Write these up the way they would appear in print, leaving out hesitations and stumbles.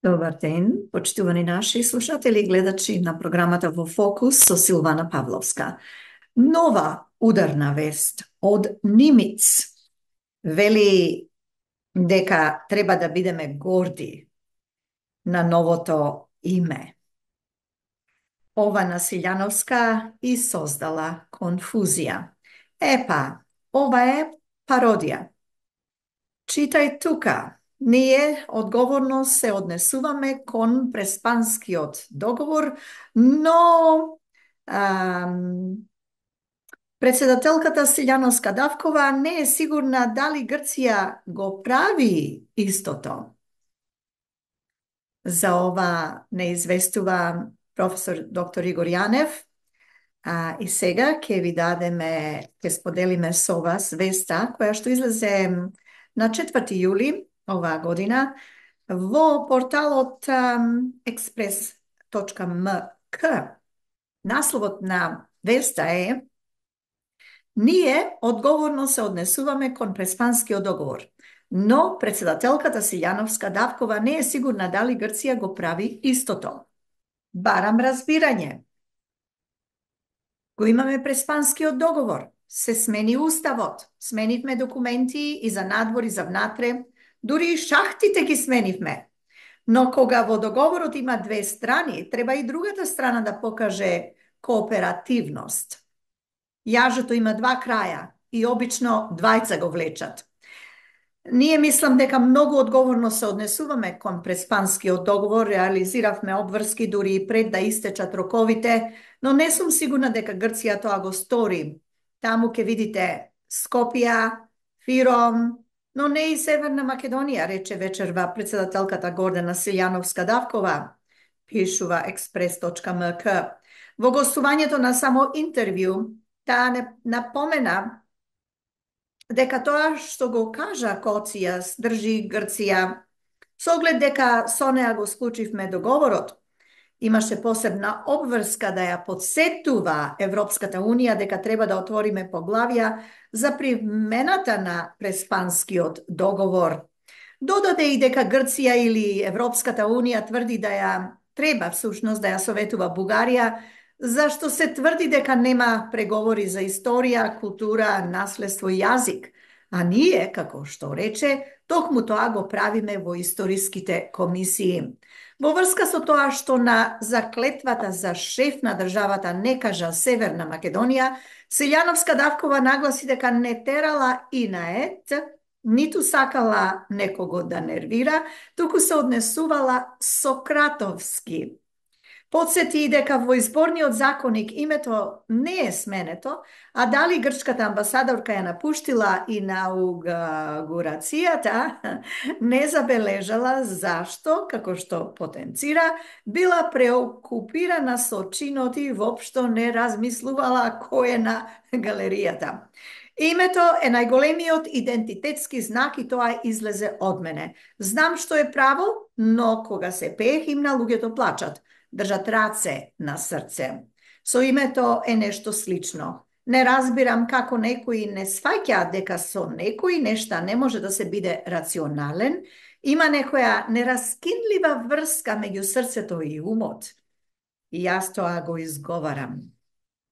Добар ден, почитувани наши слушатели и гледачи на програмата Во фокус со Силвана Павловска. Нова ударна вест од Нимиц вели дека треба да бидеме горди на новото име. Ова на Силјановска и создала конфузија. Епа, ова е пародија. Читај тука. Ние одговорно се однесуваме кон преспанскиот договор, но председателката Силјановска Давкова не е сигурна дали Грција го прави истото. За ова не известува професор доктор Игор Јанев, и сега ќе ви дадеме, ќе споделиме со вас веста која што излезе на 4 јули оваа година во порталот express.mk. Насловот на веста е: ние одговорно се однесуваме кон преспанскиот договор, но председателката Силјановска Давкова не е сигурна дали Грција го прави истото. Барам разбирање. Го имаме преспанскиот договор, се смени уставот, сменивме документи и за надвор и за внатре, дури и шахтите ги сменивме. Но кога во договорот има две страни, треба и другата страна да покаже кооперативност. Јажето има два краја и обично двајца го влечат. Ние мислам дека многу одговорно се однесуваме кон преспанскиот договор, реализиравме обврски дури и пред да истечат роковите, но не сум сигурна дека Грција тоа го стори. Таму ќе видите Скопје, Фиром, но не и Северна Македонија, рече вечерва председателката Гордана Силјановска Давкова, пишува express.mk. Во гостувањето на само интервју, таа не напомена дека тоа што го кажа Коцијас држи Грција, со оглед дека со неа го склучивме договорот. Имаше посебна обврска да ја подсетува Европската Унија дека треба да отвориме поглавја за примената на преспанскиот договор. Додаде и дека Грција или Европската Унија тврди да ја треба всушност да ја советува Бугарија, зашто се тврди дека нема преговори за историја, култура, наследство и јазик. А ние, како што рече, токму тоа го правиме во историските комисии. Во врска со тоа што на заклетвата за шеф на државата не кажа Северна Македонија, Силјановска Давкова нагласи дека не терала и наед, ниту сакала некого да нервира, туку се однесувала сократовски. Подсети и дека во изборниот законник името не е сменето, а дали грчката амбасадорка ја напуштила инаугурацијата, не забележала зашто, како што потенцира, била преокупирана со чинот и воопшто не размислувала кој е на галеријата. Името е најголемиот идентитетски знак и тоа излезе од мене. Знам што е право, но кога се пее химна, луѓето плачат. Држат раце на срце. Со името е нешто слично. Не разбирам како некои не сваќаат дека со некои нешта не може да се биде рационален, има некоја нераскинлива врска меѓу срцето и умот. И јас тоа го изговарам.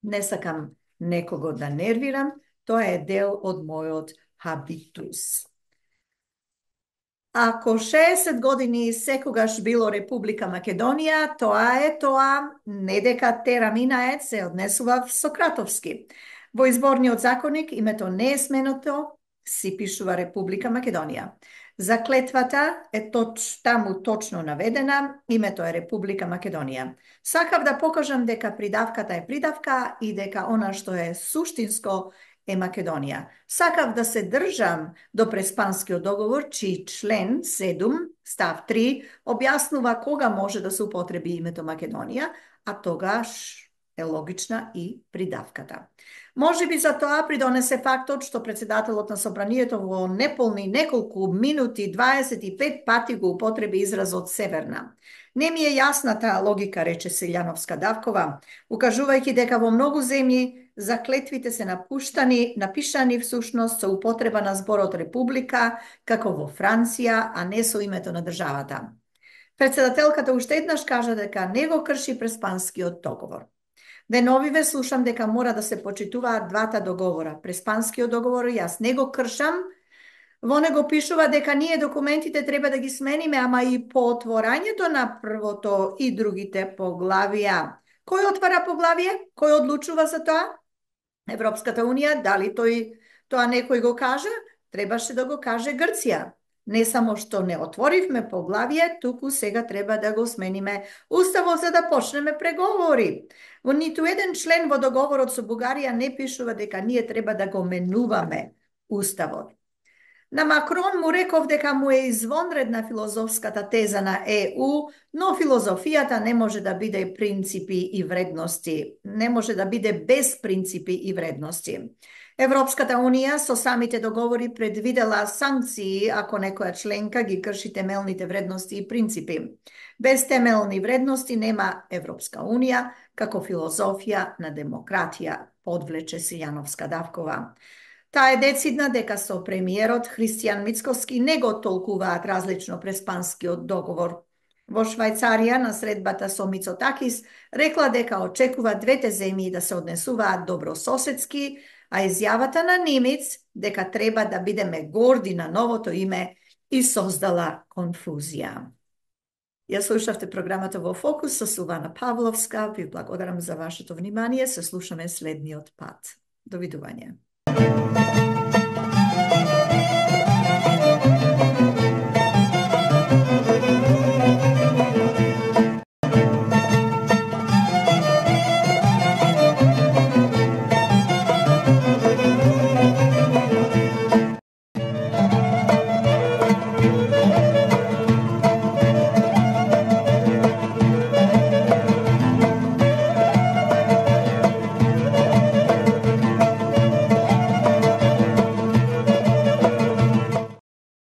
Не сакам некого да нервирам, тоа е дел од мојот хабитус. Ако 60 години секогаш било Република Македонија, тоа е тоа, не дека терам и наед се однесува сократовски. Во изборниот законник името не е сменото, си пишува Република Македонија. Заклетвата е таму точно наведена, името е Република Македонија. Сакав да покажам дека придавката е придавка и дека она што е суштинско е Македонија. Сакав да се држам до преспанскиот договор, чиј член 7, став 3, објаснува кога може да се употреби името Македонија, а тогаш е логична и придавката. Може би за тоа придонесе фактот што председателот на собранието во неполни неколку минути 25 пати го употреби изразот Северна. Не ми е јасна таа логика, рече Силјановска Давкова, укажувајќи дека во многу земји заклетвите се напишани всушност со употреба на зборот Република, како во Франција, а не со името на државата. Председателката уште еднаш кажа дека не го крши преспанскиот договор. Деновиве слушам дека мора да се почитуваат двата договора. Преспанскиот договор јас не го кршам. Во него пишува дека ние документите треба да ги смениме, ама и по отворањето на првото и другите поглавија. Кој отвара поглавие? Кој одлучува за тоа? Европската унија, дали тоа некој го кажа? Требаше да го каже Грција. Не само што не отворивме поглавие, туку сега треба да го смениме уставот за да почнеме преговори. Во ниту еден член во договорот со Бугарија не пишува дека ние треба да го менуваме уставот. На Макрон му реков дека му е извонредна филозофската теза на ЕУ, но филозофијата не може да биде принципи и вредности. Не може да биде без принципи и вредности. Европската унија со самите договори предвидела санкции ако некоја членка ги крши темелните вредности и принципи. Без темелни вредности нема Европска унија како филозофија на демократија, подвлече Силјановска Давкова. Таа е децидна дека со премиерот Христијан Мицкоски не го толкуваат различно преспанскиот договор. Во Швајцарија на средбата со Мицотакис рекла дека очекува двете земји да се однесуваат добрососедски, а изјавата на Немец дека треба да бидеме горди на новото име и создала конфузија. Ја слушавте програмата Во фокус со Силвана Павловска. Ви благодарам за вашето внимание. Се слушаме следниот пат. Довидување.